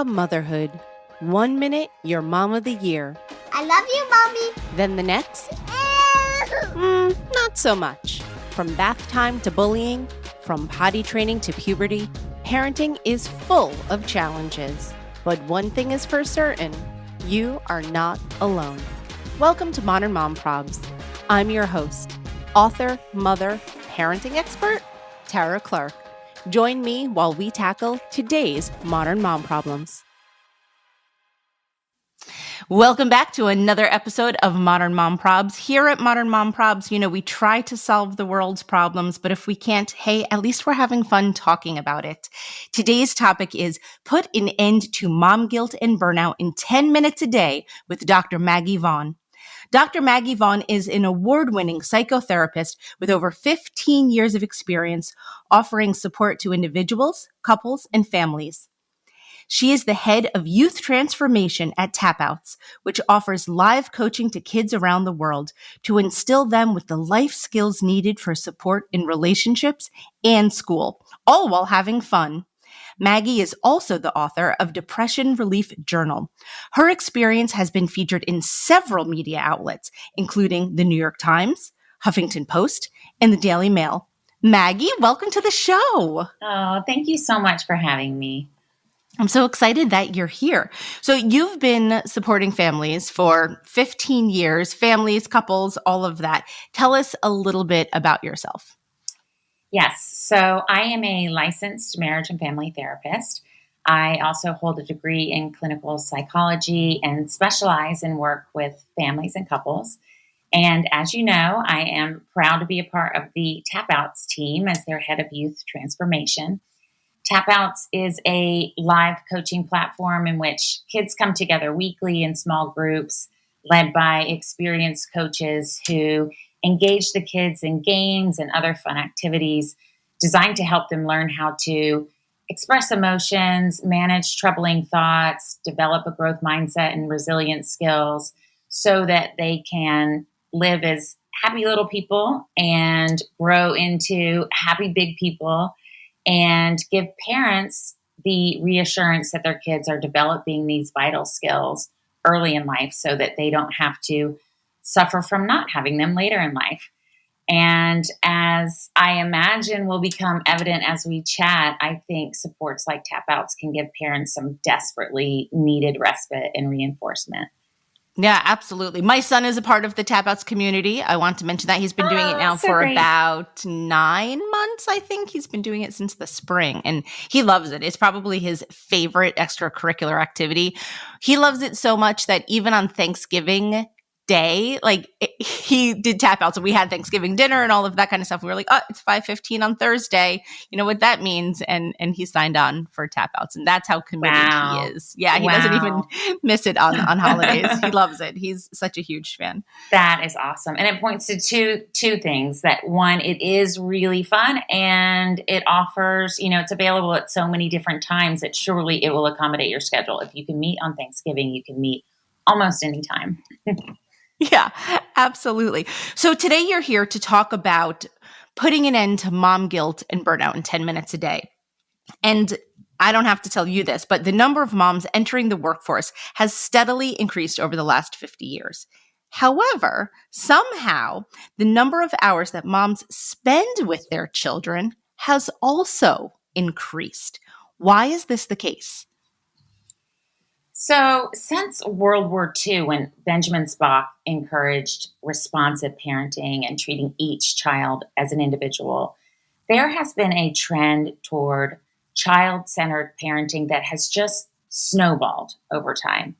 Motherhood. 1 minute, you're mom of the year. I love you, Mommy. Then the next, not so much. From bath time to bullying, from potty training to puberty, parenting is full of challenges. But one thing is for certain, you are not alone. Welcome to Modern Mom Probs. I'm your host, author, mother, parenting expert, Tara Clark. Join me while we tackle today's modern mom problems. Welcome back to another episode of Modern Mom Probs. Here at Modern Mom Probs, we try to solve the world's problems, but if we can't, hey, at least we're having fun talking about it. Today's topic is put an end to mom guilt and burnout in 10 minutes a day with Dr. Maggie Vaughan. Dr. Maggie Vaughan is an award-winning psychotherapist with over 15 years of experience offering support to individuals, couples, and families. She is the head of youth transformation at Tapouts, which offers live coaching to kids around the world to instill them with the life skills needed for support in relationships and school, all while having fun. Maggie is also the author of Depression Relief Journal. Her experience has been featured in several media outlets, including the New York Times, Huffington Post, and the Daily Mail. Maggie, welcome to the show. Oh, thank you so much for having me. I'm so excited that you're here. So you've been supporting families for 15 years, families, couples, all of that. Tell us a little bit about yourself. Yes. So I am a licensed marriage and family therapist. I also hold a degree in clinical psychology and specialize in work with families and couples. And as you know, I am proud to be a part of the Tapouts team as their head of youth transformation. Tapouts is a live coaching platform in which kids come together weekly in small groups led by experienced coaches who engage the kids in games and other fun activities designed to help them learn how to express emotions, manage troubling thoughts, develop a growth mindset and resilience skills so that they can live as happy little people and grow into happy big people and give parents the reassurance that their kids are developing these vital skills early in life so that they don't have to suffer from not having them later in life. And as I imagine will become evident as we chat, I think supports like Tapouts can give parents some desperately needed respite and reinforcement. Yeah, absolutely. My son is a part of the Tapouts community. I want to mention that he's been doing it now for great. about 9 months, I think. He's been doing it since the spring, and he loves it. It's probably his favorite extracurricular activity. He loves it so much that even on Thanksgiving Day, he did Tapouts, and we had Thanksgiving dinner and all of that kind of stuff. We were like, oh, it's 5:15 on Thursday. You know what that means? And he signed on for Tapouts, and that's how committed he is. Yeah, he doesn't even miss it on holidays. He loves it. He's such a huge fan. That is awesome. And it points to two things. That one, it is really fun, and it offers, it's available at so many different times that surely it will accommodate your schedule. If you can meet on Thanksgiving, you can meet almost any time. Yeah, absolutely. So today you're here to talk about putting an end to mom guilt and burnout in 10 minutes a day. And I don't have to tell you this, but the number of moms entering the workforce has steadily increased over the last 50 years. However, somehow the number of hours that moms spend with their children has also increased. Why is this the case? So since World War II, when Benjamin Spock encouraged responsive parenting and treating each child as an individual, there has been a trend toward child-centered parenting that has just snowballed over time.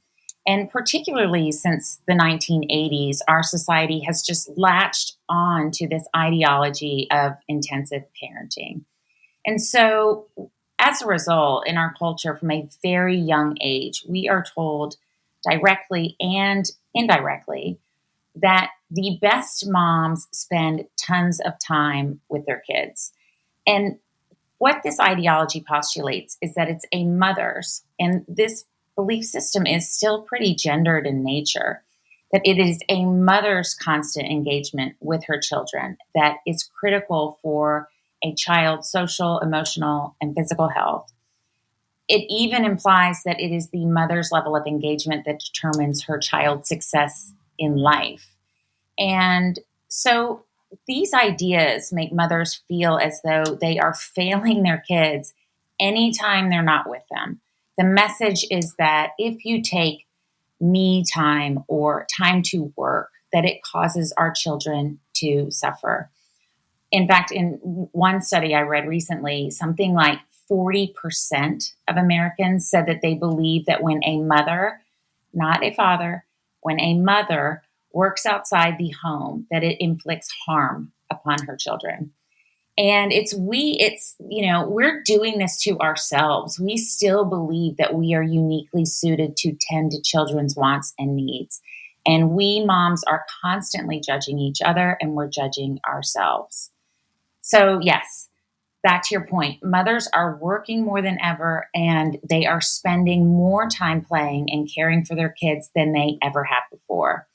And particularly since the 1980s, our society has just latched on to this ideology of intensive parenting. And so as a result, in our culture, from a very young age, we are told directly and indirectly that the best moms spend tons of time with their kids. And what this ideology postulates is that it's a mother's, and this belief system is still pretty gendered in nature, that it is a mother's constant engagement with her children that is critical for a child's social, emotional, and physical health. It even implies that it is the mother's level of engagement that determines her child's success in life. And so these ideas make mothers feel as though they are failing their kids anytime they're not with them. The message is that if you take me time or time to work, that it causes our children to suffer. In fact, in one study I read recently, something like 40% of Americans said that they believe that when a mother, not a father, when a mother works outside the home, that it inflicts harm upon her children. And we're doing this to ourselves. We still believe that we are uniquely suited to tend to children's wants and needs. And we moms are constantly judging each other, and we're judging ourselves. So yes, back to your point, mothers are working more than ever, and they are spending more time playing and caring for their kids than they ever have before.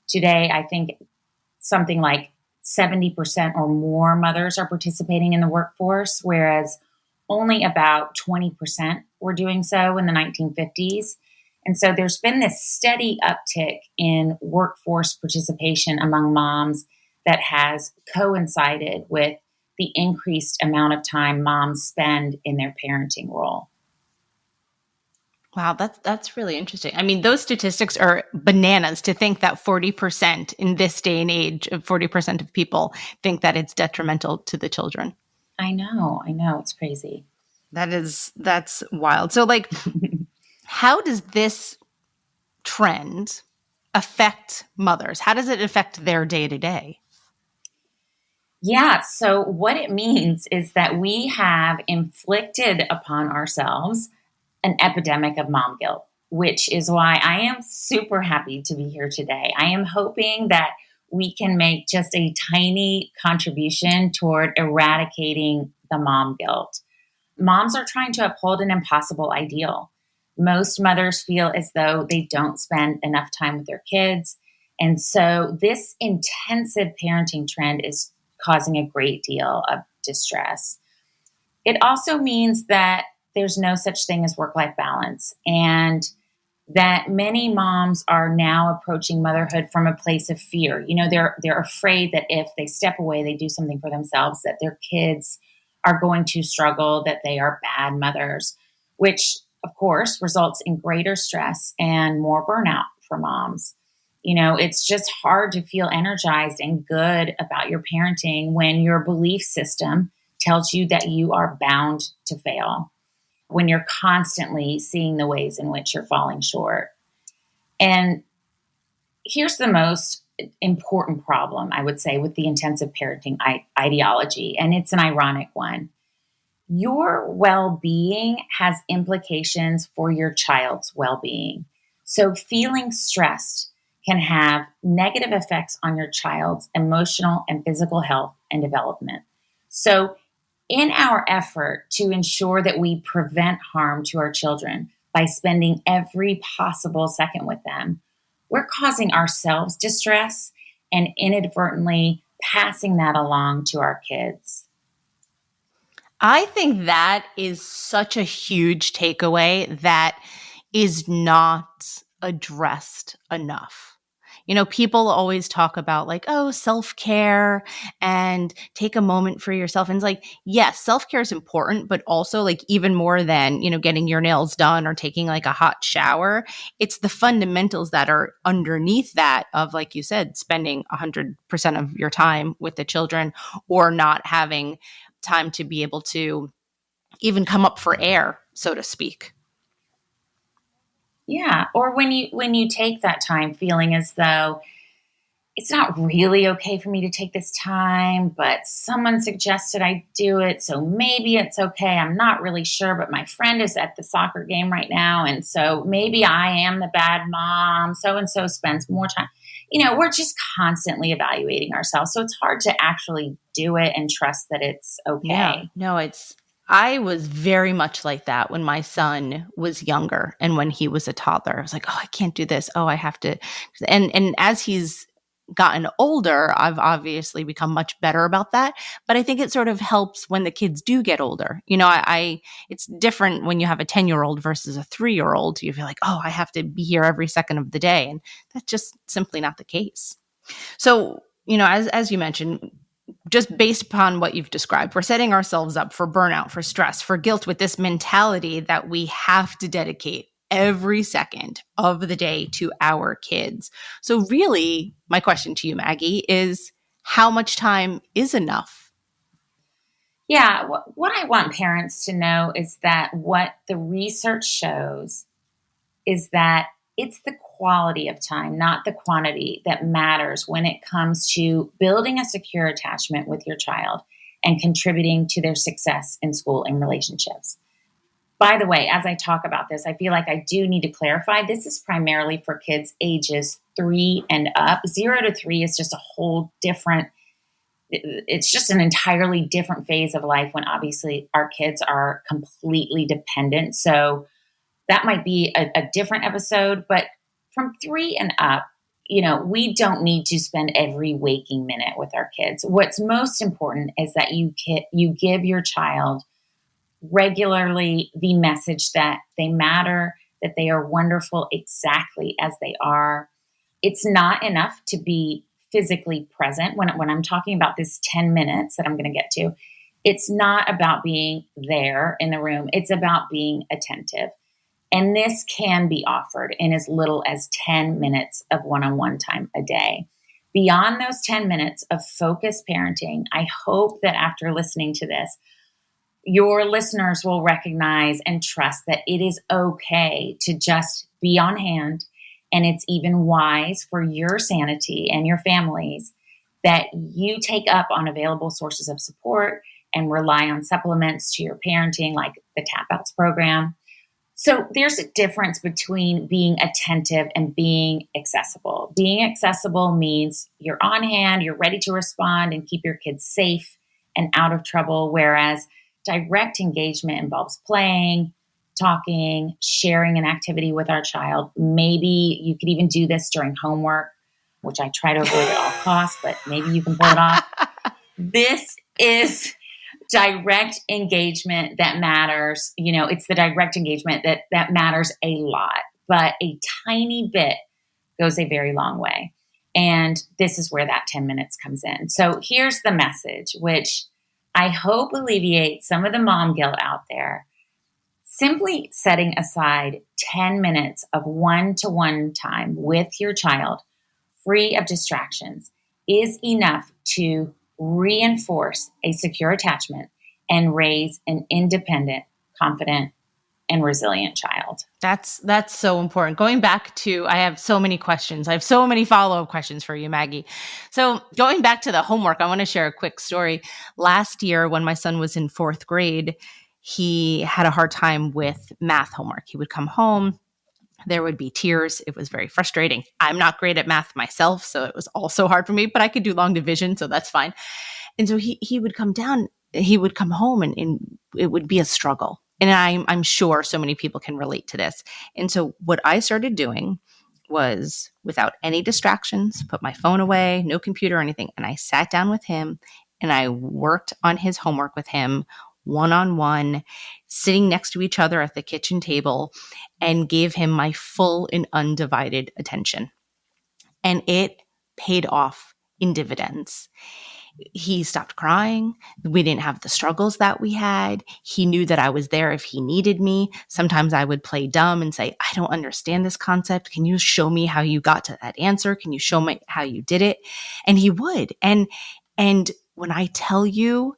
Today, I think something like 70% or more mothers are participating in the workforce, whereas only about 20% were doing so in the 1950s. And so there's been this steady uptick in workforce participation among moms that has coincided with the increased amount of time moms spend in their parenting role. Wow, that's really interesting. I mean, those statistics are bananas to think that 40% in this day and age, 40% of people think that it's detrimental to the children. I know, it's crazy. That's wild. So like, how does this trend affect mothers? How does it affect their day to day? Yeah, so what it means is that we have inflicted upon ourselves an epidemic of mom guilt, which is why I am super happy to be here today. I am hoping that we can make just a tiny contribution toward eradicating the mom guilt. Moms are trying to uphold an impossible ideal. Most mothers feel as though they don't spend enough time with their kids. And so this intensive parenting trend is causing a great deal of distress. It also means that there's no such thing as work-life balance, and that many moms are now approaching motherhood from a place of fear. You know, they're afraid that if they step away, they do something for themselves, that their kids are going to struggle, that they are bad mothers, which of course results in greater stress and more burnout for moms. You know, it's just hard to feel energized and good about your parenting when your belief system tells you that you are bound to fail, when you're constantly seeing the ways in which you're falling short. And here's the most important problem, I would say, with the intensive parenting ideology, and it's an ironic one. Your well-being has implications for your child's well-being. So feeling stressed can have negative effects on your child's emotional and physical health and development. So in our effort to ensure that we prevent harm to our children by spending every possible second with them, we're causing ourselves distress and inadvertently passing that along to our kids. I think that is such a huge takeaway that is not addressed enough. You know, people always talk about like, oh, self-care and take a moment for yourself. And it's like, yes, self-care is important, but also like even more than, you know, getting your nails done or taking like a hot shower. It's the fundamentals that are underneath that of, like you said, spending 100% of your time with the children or not having time to be able to even come up for air, so to speak. Yeah, or when you take that time feeling as though it's not really okay for me to take this time, but someone suggested I do it, so maybe it's okay. I'm not really sure, but my friend is at the soccer game right now, and so maybe I am the bad mom. So and so spends more time. You know, we're just constantly evaluating ourselves, so it's hard to actually do it and trust that it's okay. Yeah, no, I was very much like that when my son was younger and when he was a toddler. I was like, oh, I can't do this. Oh, I have to. And as he's gotten older, I've obviously become much better about that. But I think it sort of helps when the kids do get older. It's different when you have a 10-year-old versus a 3-year-old. You feel like, oh, I have to be here every second of the day. And that's just simply not the case. So, as you mentioned, just based upon what you've described, we're setting ourselves up for burnout, for stress, for guilt with this mentality that we have to dedicate every second of the day to our kids. So really, my question to you, Maggie, is how much time is enough? Yeah, what I want parents to know is that what the research shows is that it's the quality of time, not the quantity, that matters when it comes to building a secure attachment with your child and contributing to their success in school and relationships. By the way, as I talk about this, I feel like I do need to clarify this is primarily for kids ages 3 and up. 0 to 3 is just a whole different, it's just an entirely different phase of life when obviously our kids are completely dependent. So that might be a different episode, but from 3 and up, we don't need to spend every waking minute with our kids. What's most important is that you give your child regularly the message that they matter, that they are wonderful exactly as they are. It's not enough to be physically present. When I'm talking about this 10 minutes that I'm going to get to, it's not about being there in the room. It's about being attentive. And this can be offered in as little as 10 minutes of one-on-one time a day. Beyond those 10 minutes of focused parenting, I hope that after listening to this, your listeners will recognize and trust that it is okay to just be on hand. And it's even wise for your sanity and your families that you take up on available sources of support and rely on supplements to your parenting, like the tapouts program. So there's a difference between being attentive and being accessible. Being accessible means you're on hand, you're ready to respond and keep your kids safe and out of trouble, whereas direct engagement involves playing, talking, sharing an activity with our child. Maybe you could even do this during homework, which I try to avoid at all costs, but maybe you can pull it off. This is direct engagement that matters. It's the direct engagement that matters a lot, but a tiny bit goes a very long way. And this is where that 10 minutes comes in. So here's the message, which I hope alleviates some of the mom guilt out there. Simply setting aside 10 minutes of one-to-one time with your child, free of distractions, is enough to reinforce a secure attachment and raise an independent, confident, and resilient child. That's so important. Going back to, I have so many questions. I have so many follow-up questions for you, Maggie. So going back to the homework, I want to share a quick story. Last year, when my son was in 4th grade, he had a hard time with math homework. He would come home, there would be tears. It was very frustrating. I'm not great at math myself, so it was also hard for me, but I could do long division, so that's fine. And so he would come home and it would be a struggle. And I'm sure so many people can relate to this. And so what I started doing was, without any distractions, put my phone away, no computer or anything. And I sat down with him and I worked on his homework with him one-on-one, sitting next to each other at the kitchen table, and gave him my full and undivided attention. And it paid off in dividends. He stopped crying. We didn't have the struggles that we had. He knew that I was there if he needed me. Sometimes I would play dumb and say, I don't understand this concept. Can you show me how you got to that answer? Can you show me how you did it? And he would. And when I tell you,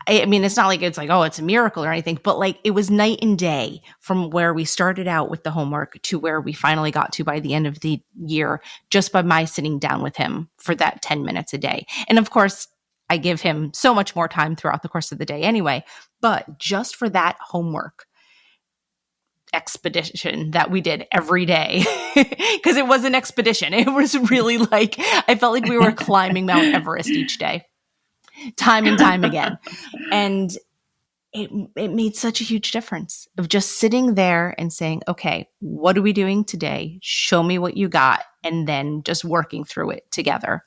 I mean, it's not like it's like, oh, it's a miracle or anything, but like it was night and day from where we started out with the homework to where we finally got to by the end of the year, just by my sitting down with him for that 10 minutes a day. And of course, I give him so much more time throughout the course of the day anyway, but just for that homework expedition that we did every day, because it was an expedition. It was really like, I felt like we were climbing Mount Everest each day. Time and time again. And it made such a huge difference of just sitting there and saying, okay, what are we doing today? Show me what you got. and then just working through it together.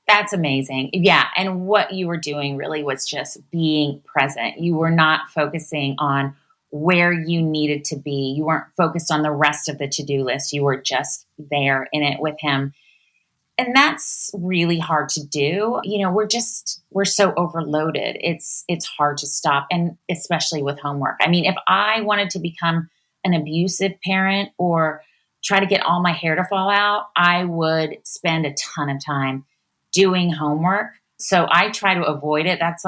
That's amazing. Yeah. And what you were doing really was just being present. You were not focusing on where you needed to be. You weren't focused on the rest of the to-do list. You were just there in it with him. And that's really hard to do. We're so overloaded. It's hard to stop. And especially with homework. I mean, if I wanted to become an abusive parent or try to get all my hair to fall out, I would spend a ton of time doing homework. So I try to avoid it. That's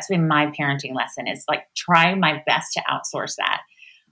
been my parenting lesson, is like, try my best to outsource that.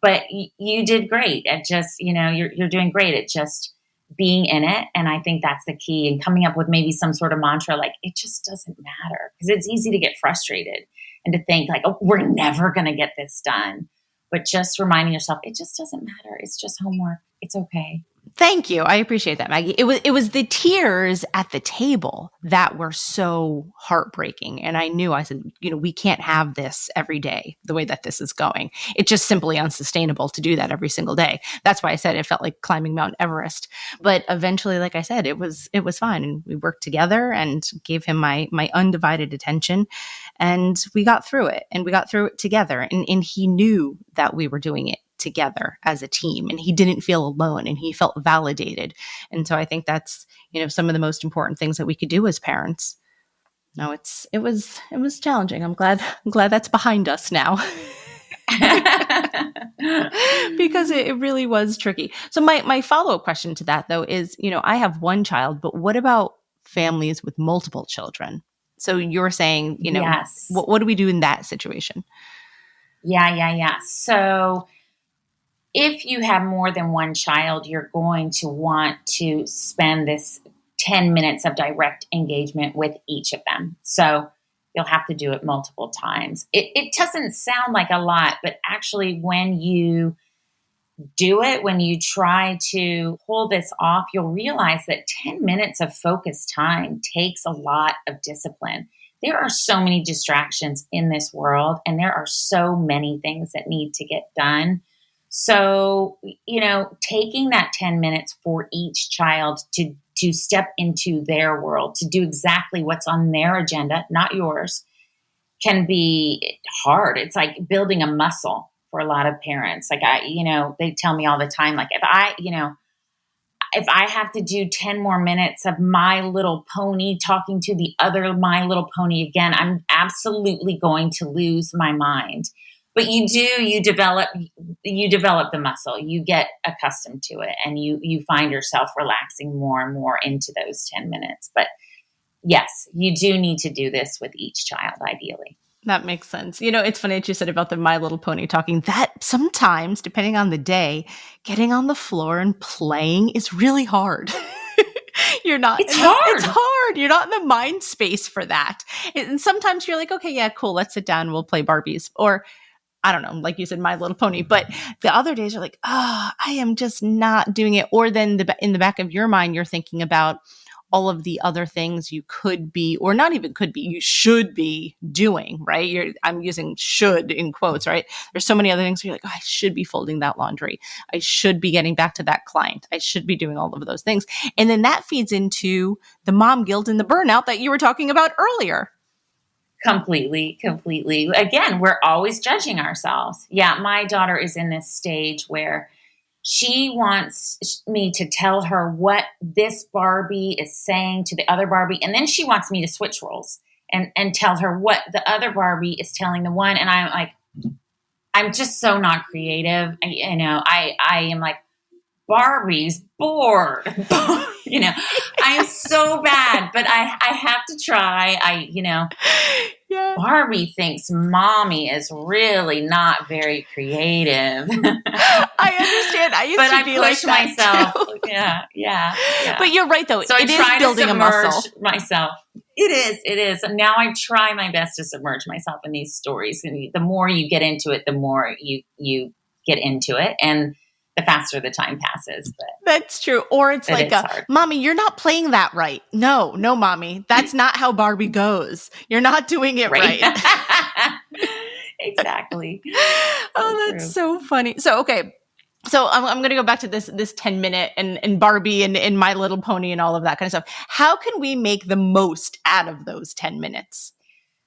But you did great at just, you're doing great at just being in it. And I think that's the key, and coming up with maybe some sort of mantra, like, it just doesn't matter, because it's easy to get frustrated and to think like, oh, we're never going to get this done. But just reminding yourself, it just doesn't matter. It's just homework. It's okay. Thank you. I appreciate that, Maggie. It was the tears at the table that were so heartbreaking. And I said, we can't have this every day the way that this is going. It's just simply unsustainable to do that every single day. That's why I said it felt like climbing Mount Everest. But eventually, like I said, it was fine. And we worked together and gave him my undivided attention. And we got through it, and we got through it together. And he knew that we were doing it together as a team, and he didn't feel alone, and he felt validated. And so I think that's, some of the most important things that we could do as parents. No, it was challenging. I'm glad that's behind us now. Because it really was tricky. So my follow-up question to that, though, is, I have one child, but what about families with multiple children? So you're saying, Yes. What do we do in that situation? Yeah. So if you have more than one child, you're going to want to spend this 10 minutes of direct engagement with each of them. So you'll have to do it multiple times. It doesn't sound like a lot, but actually when you do it, when you try to pull this off, you'll realize that 10 minutes of focused time takes a lot of discipline. There are so many distractions in this world, and there are so many things that need to get done. So, taking that 10 minutes for each child to step into their world, to do exactly what's on their agenda, not yours, can be hard. It's like building a muscle for a lot of parents. Like they tell me all the time, like, if I have to do 10 more minutes of My Little Pony talking to the other My Little Pony again, I'm absolutely going to lose my mind. But you develop the muscle, you get accustomed to it, and you find yourself relaxing more and more into those 10 minutes. But yes, you do need to do this with each child, ideally. That makes sense. It's funny that you said about the My Little Pony talking. That sometimes, depending on the day, getting on the floor and playing is really hard. It's hard. You're not in the mind space for that. And sometimes you're like, okay, yeah, cool. Let's sit down. We'll play Barbies. Or I don't know, like you said, My Little Pony. But the other days are like, I am just not doing it. Or then in the back of your mind, you're thinking about all of the other things you could be, or not even could be, you should be doing, right? I'm using should in quotes, right? There's so many other things where you're like, I should be folding that laundry. I should be getting back to that client. I should be doing all of those things. And then that feeds into the mom guilt and the burnout that you were talking about earlier. Completely. Again, we're always judging ourselves. Yeah, my daughter is in this stage where she wants me to tell her what this Barbie is saying to the other Barbie. And then she wants me to switch roles and tell her what the other Barbie is telling the one. And I'm like, I'm just so not creative. I am like, Barbie's bored. I am so bad, but I have to try. Yeah. Barbie thinks mommy is really not very creative. I understand. I used to be like that myself. Too. Yeah. But you're right, though. So it I try is building to a muscle. Myself. It is. And now I try my best to submerge myself in these stories. And the more you get into it, the more you get into it. And the faster the time passes. But that's true. Or it's like, Mommy, you're not playing that right. No, Mommy. That's not how Barbie goes. You're not doing it right. Exactly. Oh, that's so funny. So, okay. So I'm going to go back to this 10-minute and Barbie and My Little Pony and all of that kind of stuff. How can we make the most out of those 10 minutes?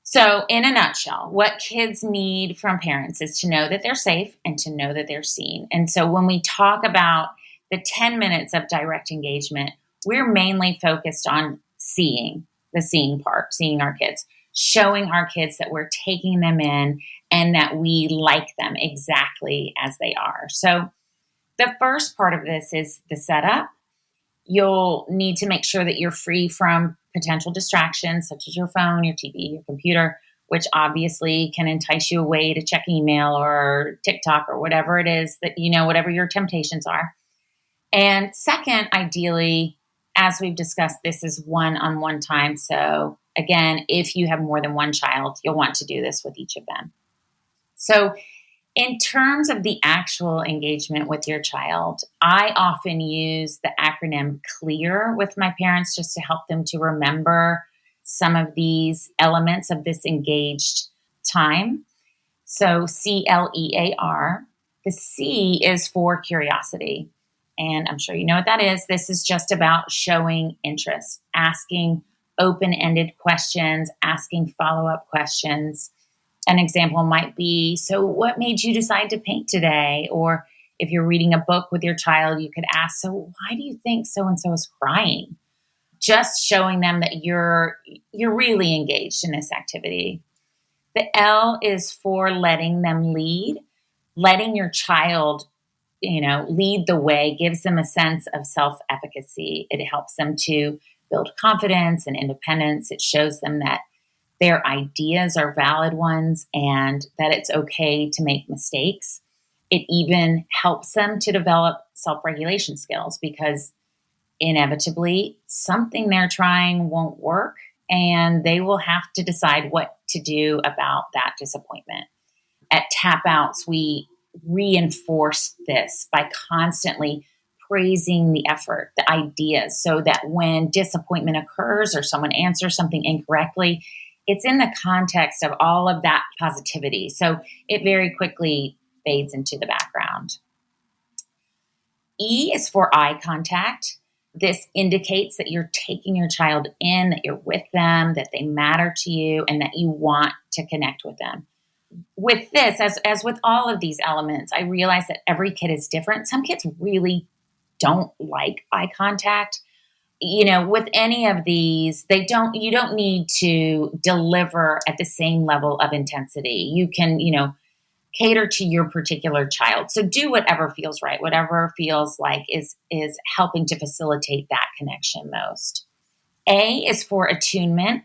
So in a nutshell, what kids need from parents is to know that they're safe and to know that they're seen. And so when we talk about the 10 minutes of direct engagement, we're mainly focused on the seeing part, seeing our kids, showing our kids that we're taking them in and that we like them exactly as they are. So the first part of this is the setup. You'll need to make sure that you're free from potential distractions such as your phone, your TV, your computer, which obviously can entice you away to check email or TikTok or whatever it is that, whatever your temptations are. And second, ideally, as we've discussed, this is one-on-one time. So again, if you have more than one child, you'll want to do this with each of them. So in terms of the actual engagement with your child, I often use the acronym CLEAR with my parents just to help them to remember some of these elements of this engaged time. So CLEAR. The C is for curiosity. And I'm sure you know what that is. This is just about showing interest, asking open-ended questions, asking follow-up questions. An example might be, so what made you decide to paint today? Or if you're reading a book with your child, you could ask, so why do you think so-and-so is crying? Just showing them that you're really engaged in this activity. The L is for letting them lead. Letting your child, lead the way gives them a sense of self-efficacy. It helps them to build confidence and independence. It shows them that their ideas are valid ones and that it's okay to make mistakes. It even helps them to develop self-regulation skills because inevitably something they're trying won't work and they will have to decide what to do about that disappointment. At tapouts, we reinforce this by constantly praising the effort, the ideas, so that when disappointment occurs or someone answers something incorrectly, it's in the context of all of that positivity. So it very quickly fades into the background. E is for eye contact. This indicates that you're taking your child in, that you're with them, that they matter to you, and that you want to connect with them. With this, as with all of these elements, I realize that every kid is different. Some kids really don't like eye contact. With any of these, you don't need to deliver at the same level of intensity. You can, cater to your particular child. So do whatever feels right, whatever feels like is helping to facilitate that connection most. A is for attunement,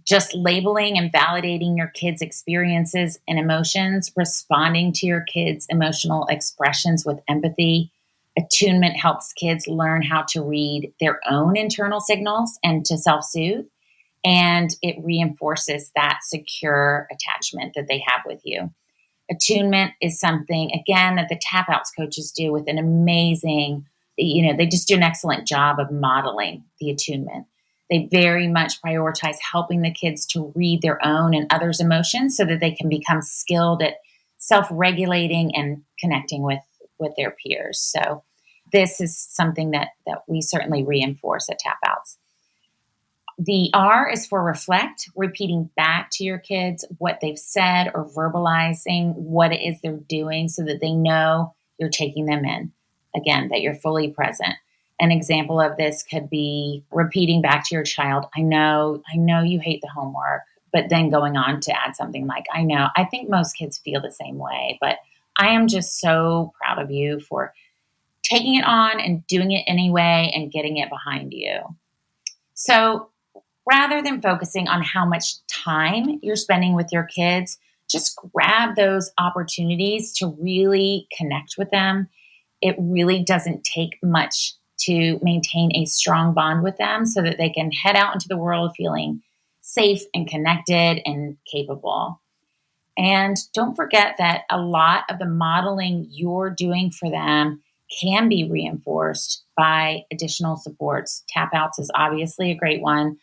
just labeling and validating your kids' experiences and emotions, responding to your kids' emotional expressions with empathy. Attunement helps kids learn how to read their own internal signals and to self-soothe, and it reinforces that secure attachment that they have with you. Attunement is something, again, that the tapouts coaches do with an amazing, they just do an excellent job of modeling the attunement. They very much prioritize helping the kids to read their own and others' emotions so that they can become skilled at self-regulating and connecting with their peers. So this is something that we certainly reinforce at tapouts. The R is for reflect, repeating back to your kids what they've said or verbalizing what it is they're doing so that they know you're taking them in. Again, that you're fully present. An example of this could be repeating back to your child, I know you hate the homework, but then going on to add something like, I think most kids feel the same way, but I am just so proud of you for taking it on and doing it anyway and getting it behind you. So rather than focusing on how much time you're spending with your kids, just grab those opportunities to really connect with them. It really doesn't take much to maintain a strong bond with them so that they can head out into the world feeling safe and connected and capable. And don't forget that a lot of the modeling you're doing for them can be reinforced by additional supports. Tapouts is obviously a great one.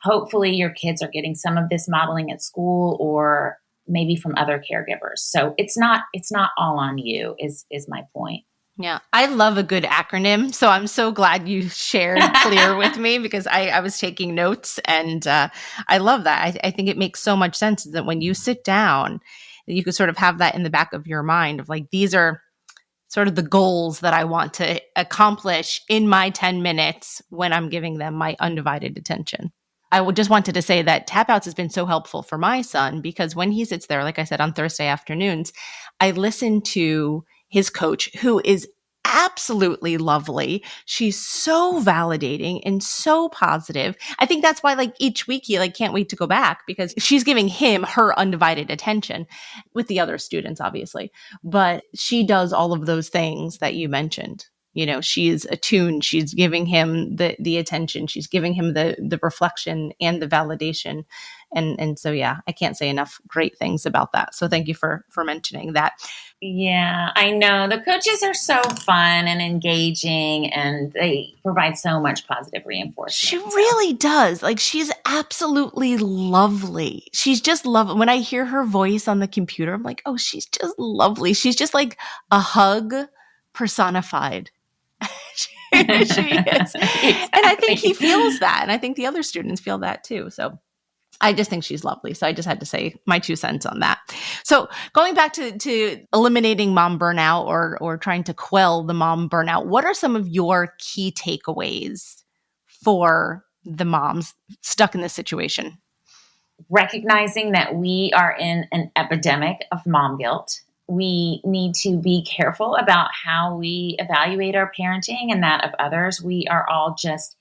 Hopefully your kids are getting some of this modeling at school or maybe from other caregivers. So it's not all on you is my point. Yeah, I love a good acronym. So I'm so glad you shared CLEAR with me because I was taking notes, and I love that. I think it makes so much sense that when you sit down, you could sort of have that in the back of your mind of like, these are sort of the goals that I want to accomplish in my 10 minutes when I'm giving them my undivided attention. I would just wanted to say that tapouts has been so helpful for my son because when he sits there, like I said, on Thursday afternoons, I listen to his coach, who is absolutely lovely. She's so validating and so positive. I think that's why like each week he like can't wait to go back because she's giving him her undivided attention with the other students, obviously. But she does all of those things that you mentioned. You know, she's attuned, she's giving him the attention, she's giving him the reflection and the validation. And so, yeah, I can't say enough great things about that. So thank you for mentioning that. Yeah, I know. The coaches are so fun and engaging, and they provide so much positive reinforcement. She really does. Like, she's absolutely lovely. She's just lovely. When I hear her voice on the computer, I'm like, oh, she's just lovely. She's just like a hug personified. She is. Exactly. And I think he feels that. And I think the other students feel that too. So I just think she's lovely. So I just had to say my 2 cents on that. So going back to eliminating mom burnout or trying to quell the mom burnout, what are some of your key takeaways for the moms stuck in this situation? Recognizing that we are in an epidemic of mom guilt. We need to be careful about how we evaluate our parenting and that of others. We are all just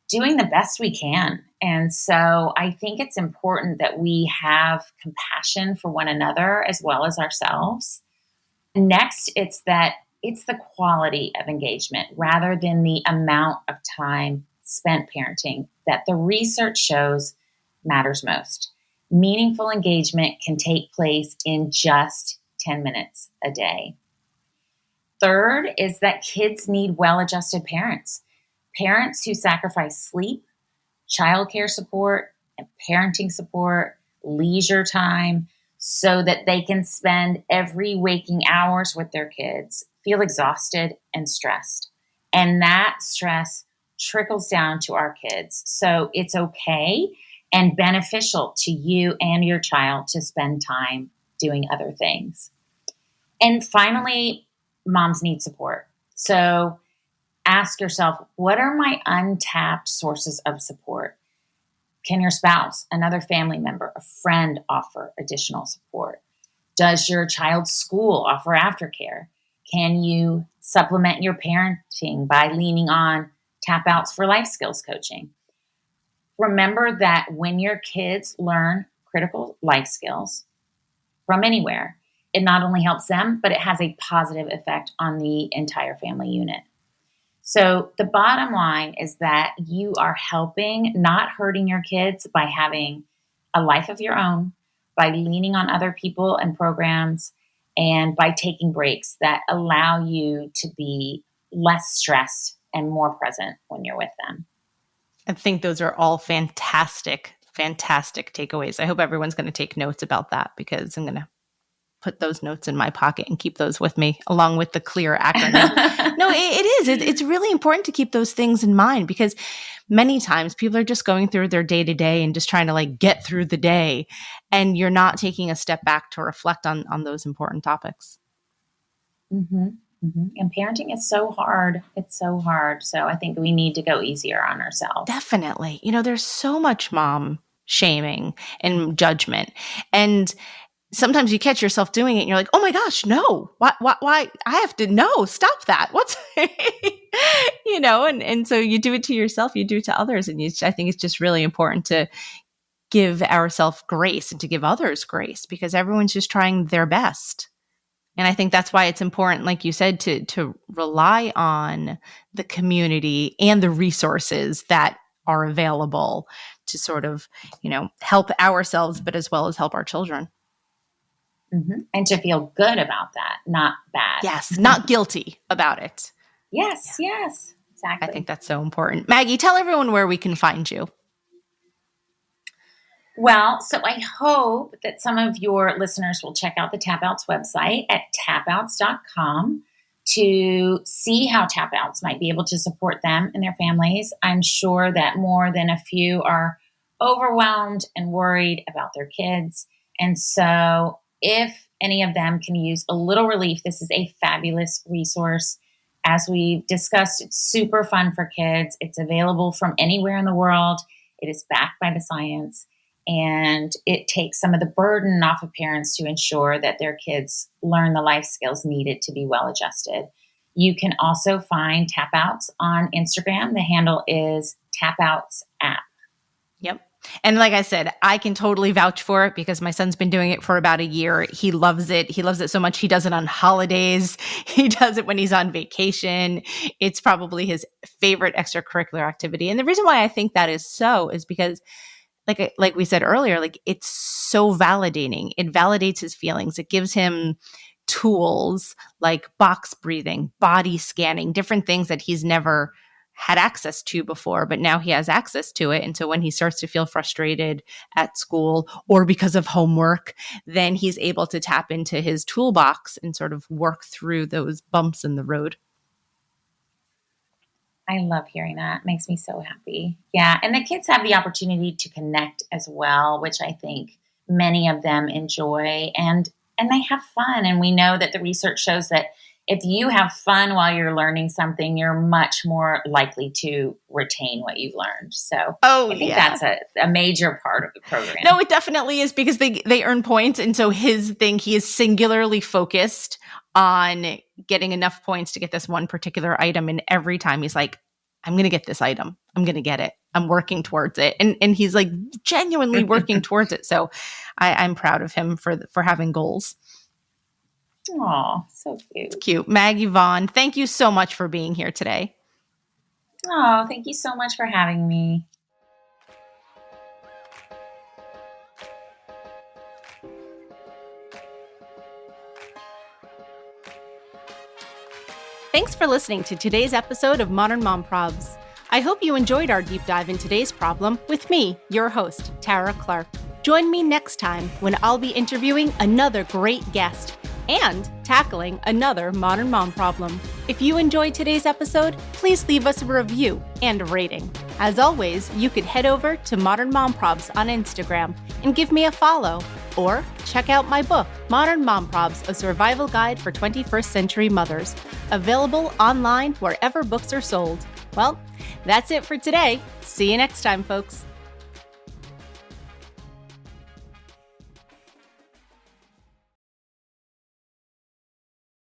doing the best we can. And so I think it's important that we have compassion for one another as well as ourselves. Next, it's the quality of engagement rather than the amount of time spent parenting that the research shows matters most. Meaningful engagement can take place in just 10 minutes a day. Third is that kids need well-adjusted parents. Parents who sacrifice sleep, childcare support, and parenting support, leisure time, so that they can spend every waking hours with their kids, feel exhausted and stressed. And that stress trickles down to our kids. So it's okay and beneficial to you and your child to spend time doing other things. And finally, moms need support. So ask yourself, what are my untapped sources of support? Can your spouse, another family member, a friend offer additional support? Does your child's school offer aftercare? Can you supplement your parenting by leaning on tapouts for life skills coaching? Remember that when your kids learn critical life skills from anywhere, it not only helps them, but it has a positive effect on the entire family unit. So the bottom line is that you are helping, not hurting your kids by having a life of your own, by leaning on other people and programs, and by taking breaks that allow you to be less stressed and more present when you're with them. I think those are all fantastic takeaways. I hope everyone's going to take notes about that because I'm going to put those notes in my pocket and keep those with me along with the CLEAR acronym. No, it is. It's really important to keep those things in mind because many times people are just going through their day to day and just trying to like get through the day. And you're not taking a step back to reflect on those important topics. Mm-hmm. Mm-hmm. And parenting is so hard. It's so hard. So I think we need to go easier on ourselves. Definitely. You know, there's so much mom shaming and judgment. And sometimes you catch yourself doing it and you're like, oh my gosh, no, why, I have to, no, stop that. What's, you know, and so you do it to yourself, you do it to others. And I think it's just really important to give ourselves grace and to give others grace because everyone's just trying their best. And I think that's why it's important, like you said, to rely on the community and the resources that are available to sort of, you know, help ourselves, but as well as help our children. Mm-hmm. And to feel good about that, not bad. Yes, not guilty about it. Yes, yes, exactly. I think that's so important. Maggie, tell everyone where we can find you. Well, so I hope that some of your listeners will check out the Tapouts website at tapouts.com to see how Tapouts might be able to support them and their families. I'm sure that more than a few are overwhelmed and worried about their kids. And so if any of them can use a little relief, this is a fabulous resource. As we've discussed, it's super fun for kids. It's available from anywhere in the world. It is backed by the science. And it takes some of the burden off of parents to ensure that their kids learn the life skills needed to be well adjusted. You can also find Tapouts on Instagram. The handle is Tapouts app. Yep. And like I said, I can totally vouch for it because my son's been doing it for about a year. He loves it. He loves it so much. He does it on holidays. He does it when he's on vacation. It's probably his favorite extracurricular activity. And the reason why I think that is so is because like we said earlier, like it's so validating. It validates his feelings. It gives him tools like box breathing, body scanning, different things that he's never had access to before, but now he has access to it. And so when he starts to feel frustrated at school or because of homework, then he's able to tap into his toolbox and sort of work through those bumps in the road. I love hearing that. It makes me so happy. Yeah. And the kids have the opportunity to connect as well, which I think many of them enjoy and they have fun. And we know that the research shows that if you have fun while you're learning something, you're much more likely to retain what you've learned. So I think that's a major part of the program. No, it definitely is because they earn points. And so his thing, he is singularly focused on getting enough points to get this one particular item. And every time he's like, I'm going to get this item. I'm going to get it. I'm working towards it. And he's like genuinely working towards it. So I'm proud of him for having goals. Oh, so cute. It's cute. Maggie Vaughan, thank you so much for being here today. Oh, thank you so much for having me. Thanks for listening to today's episode of Modern Mom Probs. I hope you enjoyed our deep dive in today's problem with me, your host, Tara Clark. Join me next time when I'll be interviewing another great guest and tackling another modern mom problem. If you enjoyed today's episode, please leave us a review and a rating. As always, you could head over to Modern Mom Probs on Instagram and give me a follow, or check out my book, Modern Mom Probs, A Survival Guide for 21st Century Mothers, available online wherever books are sold. Well, that's it for today. See you next time, folks.